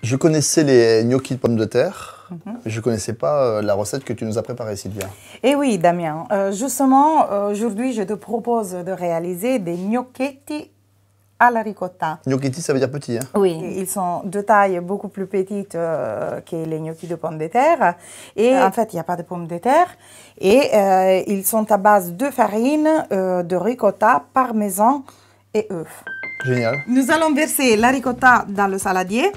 Je connaissais les gnocchis de pommes de terre, mais je ne connaissais pas la recette que tu nous as préparée, Sylvia. Eh oui, Damien. Justement, aujourd'hui, je te propose de réaliser des gnocchetti à la ricotta. Gnocchetti, ça veut dire petit, hein? Oui, ils sont de taille beaucoup plus petite que les gnocchis de pommes de terre. Et en fait, il n'y a pas de pommes de terre. Et ils sont à base de farine, de ricotta, parmesan et œufs. Génial. Nous allons verser la ricotta dans le saladier.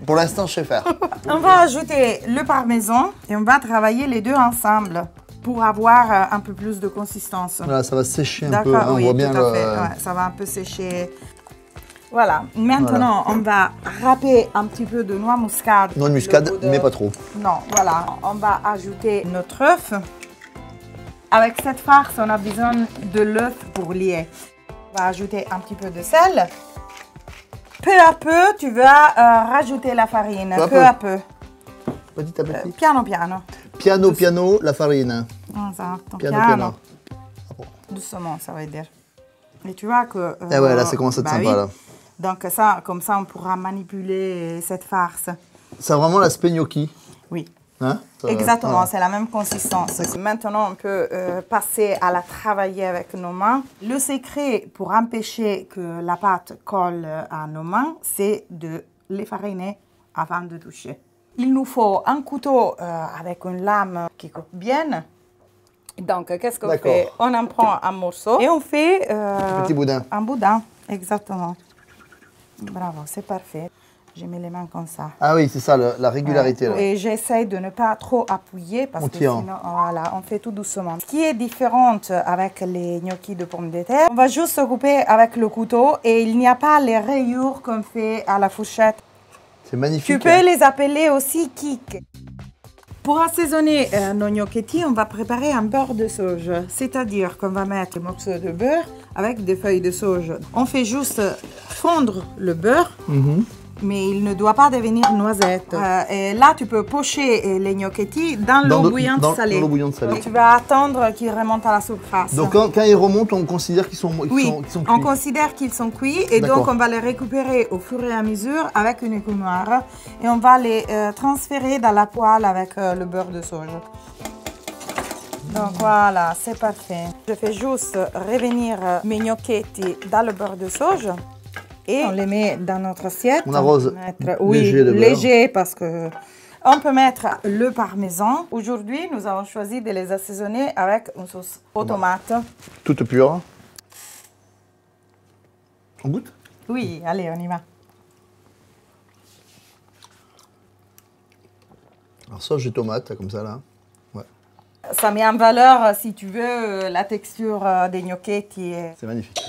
Pour l'instant, je sais faire. On va ajouter le parmesan et on va travailler les deux ensemble pour avoir un peu plus de consistance. Voilà, ça va sécher un peu. D'accord, Hein, oui, on voit bien tout à fait. Ouais, ça va un peu sécher. Voilà. Maintenant, on va râper un petit peu de noix muscade. Noix de muscade, mais pas trop. Non, voilà. On va ajouter notre œuf. Avec cette farce, on a besoin de l'œuf pour lier. On va ajouter un petit peu de sel. Peu à peu, tu vas rajouter la farine. Peu à peu. Petit à petit. Piano piano. Piano piano, la farine. Esatto. Piano piano. Doucement, ça veut dire. Et tu vois que... Eh ouais, là, ça commence à être sympa, oui. là. Donc ça, comme ça, on pourra manipuler cette farce. Ça a vraiment l'aspect gnocchi. Oui. Hein? Exactement, voilà. c'est la même consistance. Maintenant, on peut passer à la travailler avec nos mains. Le secret pour empêcher que la pâte colle à nos mains, c'est de les fariner avant de toucher. Il nous faut un couteau avec une lame qui coupe bien. Donc, qu'est-ce qu'on fait? On en prend un morceau et on fait Petit boudin. un boudin, exactement. Bravo, c'est parfait. Je mets les mains comme ça. Ah oui, c'est ça, la régularité. Ouais. Là. Et j'essaye de ne pas trop appuyer parce que sinon, voilà, on fait tout doucement. Ce qui est différent avec les gnocchis de pommes de terre, on va juste se couper avec le couteau et il n'y a pas les rayures qu'on fait à la fourchette. C'est magnifique. Tu peux les appeler aussi kik. Pour assaisonner nos gnocchetti, on va préparer un beurre de sauge. C'est-à-dire qu'on va mettre un morceau de beurre avec des feuilles de sauge. On fait juste fondre le beurre. Mais il ne doit pas devenir noisette. Et là, tu peux pocher les gnocchetti dans l'eau bouillante salée. Dans l'eau bouillante salée. Et tu vas attendre qu'ils remontent à la surface. Donc quand ils remontent, on considère qu'ils sont cuits. On considère qu'ils sont cuits et donc on va les récupérer au fur et à mesure avec une écumoire et on va les transférer dans la poêle avec le beurre de sauge. Donc voilà, c'est parfait. Je fais juste revenir mes gnocchetti dans le beurre de sauge. Et on les met dans notre assiette. On arrose léger de beurre. Léger parce que on peut mettre le parmesan. Aujourd'hui, nous avons choisi de les assaisonner avec une sauce aux tomates. Toute pure. On goûte? Oui, allez, on y va. Alors sauge et tomate, comme ça là. Ouais. Ça met en valeur, si tu veux, la texture des gnocchetti. C'est magnifique.